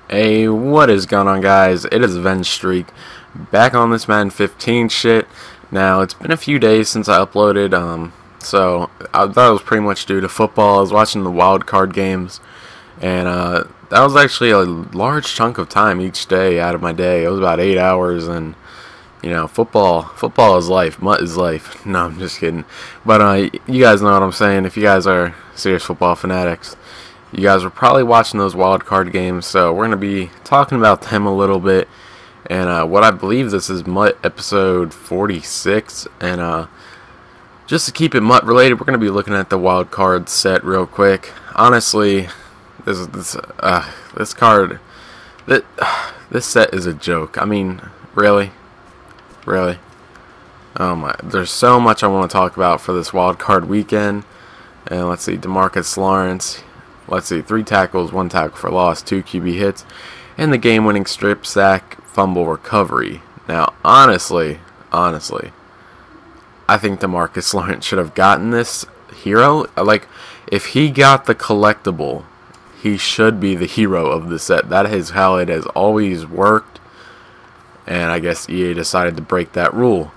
Hey, what is going on, guys? It is Venge Streak, back on this Madden 15 shit. Now, it's been a few days since I uploaded, so I thought it was pretty much due to football. I was watching the Wildcard games, and that was actually a large chunk of time each day out of my day. It was about 8 hours, and you know, football is life. MUT is life. No, I'm just kidding. But you guys know what I'm saying. If you guys are serious football fanatics, you guys were probably watching those wild card games, so we're going to be talking about them a little bit. And what I believe this is MUT episode 46. And just to keep it MUT related, we're going to be looking at the wild card set real quick. Honestly, this set is a joke. I mean, really? Oh my, there's so much I want to talk about for this wild card weekend. And let's see, DeMarcus Lawrence. Let's see, 3 tackles, 1 tackle for loss, 2 QB hits, and the game-winning strip sack fumble recovery. Now, honestly, I think DeMarcus Lawrence should have gotten this hero. Like, if he got the collectible, he should be the hero of the set. That is how it has always worked, and I guess EA decided to break that rule.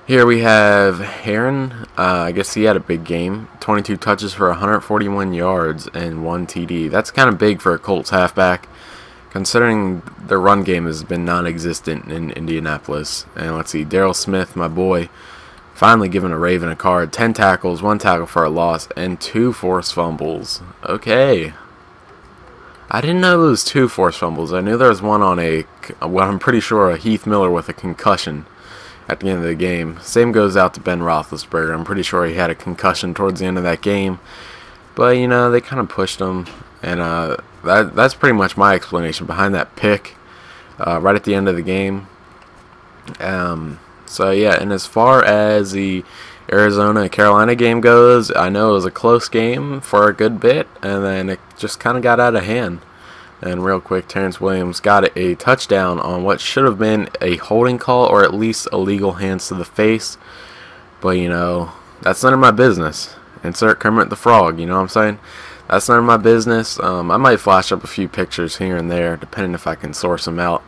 Here we have Arian. I guess he had a big game. 22 touches for 141 yards and 1 TD. That's kind of big for a Colts halfback, considering their run game has been non-existent in Indianapolis. And let's see, Daryl Smith, my boy, finally giving a Raven a card. 10 tackles, 1 tackle for a loss, and 2 forced fumbles. Okay. I didn't know there was 2 forced fumbles. I knew there was one on well, I'm pretty sure a Heath Miller with a concussion at the end of the game. Same goes out to Ben Roethlisberger. I'm pretty sure he had a concussion towards the end of that game. But, you know, they kind of pushed him. And that's pretty much my explanation behind that pick right at the end of the game. So, yeah, and as far as the Arizona-Carolina game goes, I know it was a close game for a good bit, and then it just kind of got out of hand. And real quick, Terrence Williams got a touchdown on what should have been a holding call, or at least illegal hands to the face. But, you know, that's none of my business. Insert Kermit the Frog, you know what I'm saying? That's none of my business. I might flash up a few pictures here and there, depending if I can source them out.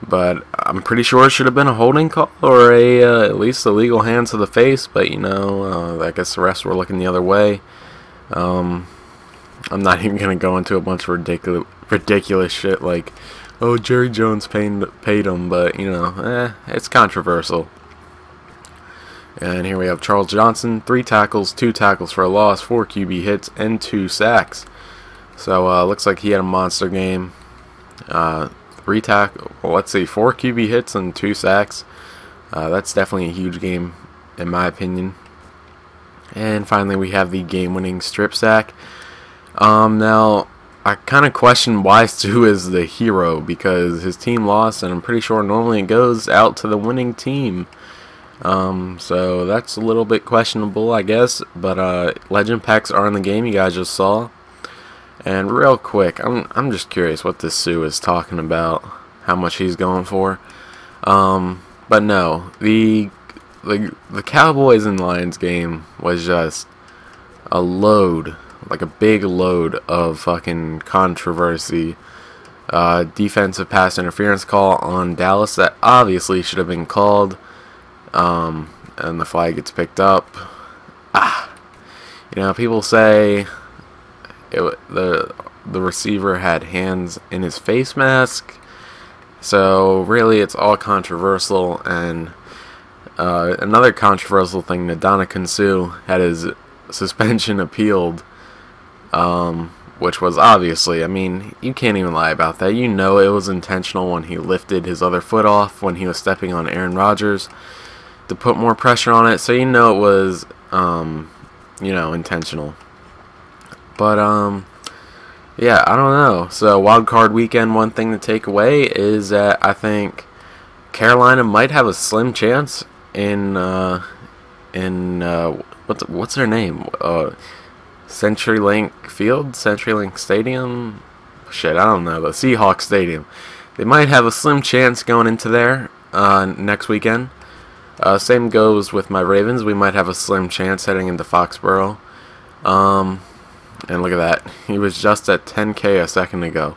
But I'm pretty sure it should have been a holding call, or at least illegal hands to the face. But, you know, I guess the rest were looking the other way. I'm not even going to go into a bunch of ridiculous shit like, oh, Jerry Jones paid him, but, you know, it's controversial. And here we have Charles Johnson, 3 tackles, 2 tackles for a loss, 4 QB hits, and 2 sacks. So, looks like he had a monster game. 4 QB hits and 2 sacks. That's definitely a huge game, in my opinion. And finally, we have the game-winning strip sack. Now, I kind of question why Sue is the hero, because his team lost, and I'm pretty sure normally it goes out to the winning team. So that's a little bit questionable, I guess. But legend packs are in the game, you guys just saw. And real quick, I'm just curious what this Sue is talking about, how much he's going for. But no, the Cowboys and Lions game was just a load. Like a big load of fucking controversy. Defensive pass interference call on Dallas that obviously should have been called. And the flag gets picked up. You know, people say the receiver had hands in his face mask. So really, it's all controversial. And another controversial thing, Ndamukong Suh had his suspension appealed. Which was obviously, I mean, you can't even lie about that. You know it was intentional when he lifted his other foot off when he was stepping on Aaron Rodgers to put more pressure on it. So you know it was, you know, intentional. But, yeah, I don't know. So wild card weekend, one thing to take away is that I think Carolina might have a slim chance in what's their name? CenturyLink Field? CenturyLink Stadium? Shit, I don't know. The Seahawks Stadium. They might have a slim chance going into there. next weekend. Same goes with my Ravens. We might have a slim chance heading into Foxborough. And look at that. He was just at 10K a second ago.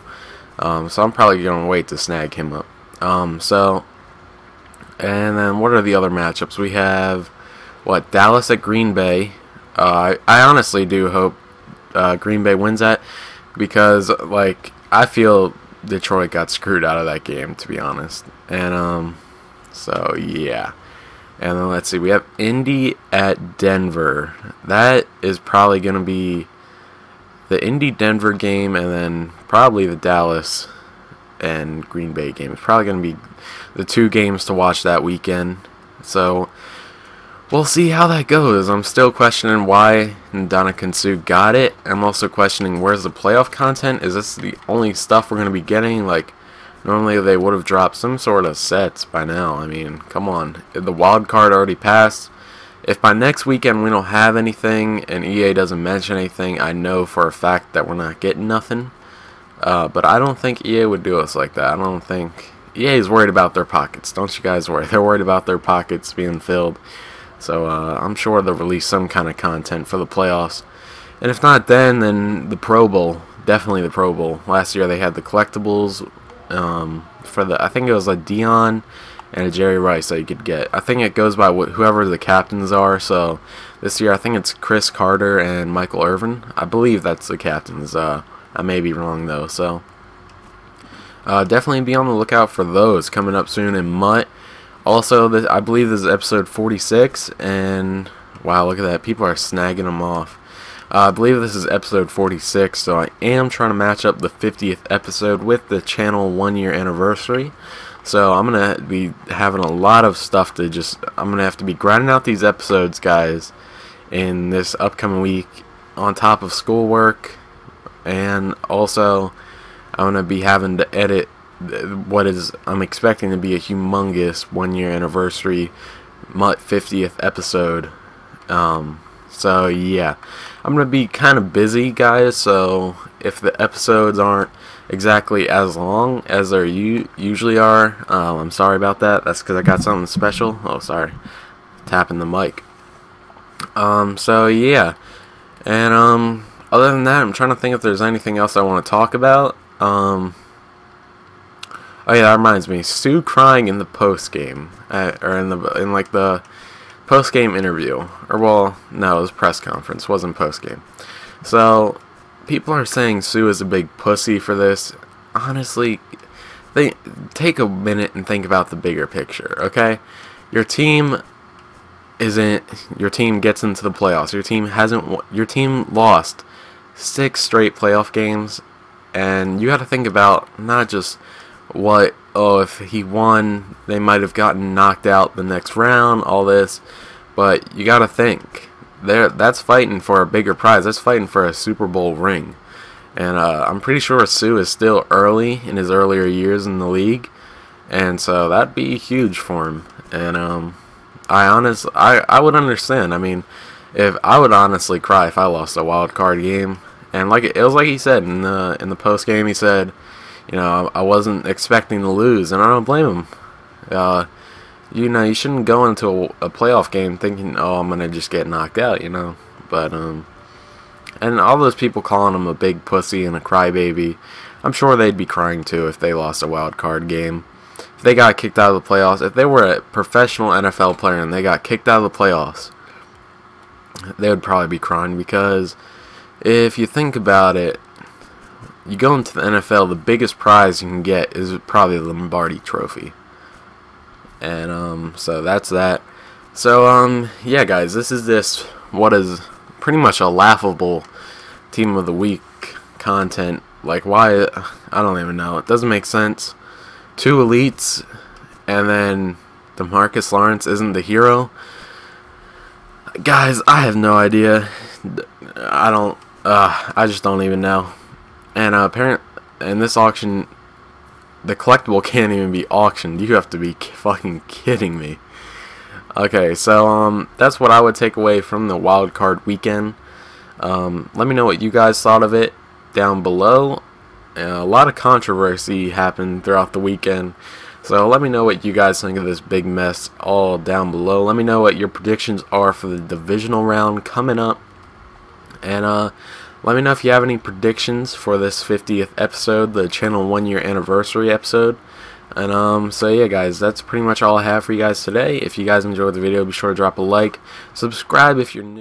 So I'm probably going to wait to snag him up. And then what are the other matchups? We have, Dallas at Green Bay. I honestly do hope Green Bay wins that because, I feel Detroit got screwed out of that game, to be honest. And, so, yeah. And then let's see, we have Indy at Denver. That is probably going to be the Indy-Denver game, and then probably the Dallas and Green Bay game. It's probably going to be the two games to watch that weekend. So, we'll see how that goes. I'm still questioning why Ndamukong Suh got it. I'm also questioning where's the playoff content. Is this the only stuff we're going to be getting? Normally they would have dropped some sort of sets by now. I mean, come on. The wild card already passed. If by next weekend we don't have anything and EA doesn't mention anything, I know for a fact that we're not getting nothing. But I don't think EA would do us like that. I don't think... EA is worried about their pockets. Don't you guys worry. They're worried about their pockets being filled. So I'm sure they'll release some kind of content for the playoffs. And if not then the Pro Bowl. Definitely the Pro Bowl. Last year they had the collectibles... I think it was a Dion and a Jerry Rice that you could get. I think it goes by whoever the captains are. So this year I think it's Chris Carter and Michael Irvin. I believe that's the captains. I may be wrong though. So definitely be on the lookout for those coming up soon in MUT. Also, I believe this is episode 46, and wow, look at that. People are snagging them off. I believe this is episode 46, so I am trying to match up the 50th episode with the channel 1 year anniversary. So I'm going to be having a lot of stuff to I'm going to have to be grinding out these episodes, guys, in this upcoming week on top of schoolwork. And also, I'm going to be having to edit I'm expecting to be a humongous 1 year anniversary MUT 50th episode. So yeah, I'm going to be kind of busy, guys, so if the episodes aren't exactly as long as they usually are, I'm sorry about that. That's because I got something special. Oh, sorry. Tapping the mic. So yeah, and other than that, I'm trying to think if there's anything else I want to talk about. Oh yeah, that reminds me. Suh crying in the post game, or in the post game interview, or no, it was press conference. It wasn't post game. So people are saying Suh is a big pussy for this. Honestly, take a minute and think about the bigger picture. Okay, your team gets into the playoffs. Your team lost 6 straight playoff games, and you got to think about not just if he won, they might have gotten knocked out the next round, all this, but you got to think that's fighting for a bigger prize. That's fighting for a Super Bowl ring. And I'm pretty sure Suh is still early in his earlier years in the league, and so that'd be huge for him. And I would understand. I mean, if I would honestly cry if I lost a wild card game. And it was like he said in the post game, he said, I wasn't expecting to lose, and I don't blame him. You shouldn't go into a playoff game thinking, oh, I'm gonna just get knocked out, But and all those people calling him a big pussy and a crybaby, I'm sure they'd be crying too if they lost a wild card game. If they got kicked out of the playoffs, if they were a professional NFL player and they got kicked out of the playoffs, they would probably be crying, because if you think about it, you go into the NFL, the biggest prize you can get is probably the Lombardi Trophy. And so that's that. So yeah, guys, this is what is pretty much a laughable Team of the Week content. Why? I don't even know. It doesn't make sense. 2 elites, and then DeMarcus Lawrence isn't the hero. Guys, I have no idea. I just don't even know. And apparently, in this auction, the collectible can't even be auctioned. You have to be fucking kidding me. Okay, so that's what I would take away from the wild card weekend. Let me know what you guys thought of it down below. A lot of controversy happened throughout the weekend. So let me know what you guys think of this big mess all down below. Let me know what your predictions are for the divisional round coming up. And let me know if you have any predictions for this 50th episode, the channel 1-year anniversary episode. And so yeah guys, that's pretty much all I have for you guys today. If you guys enjoyed the video, be sure to drop a like, subscribe if you're new.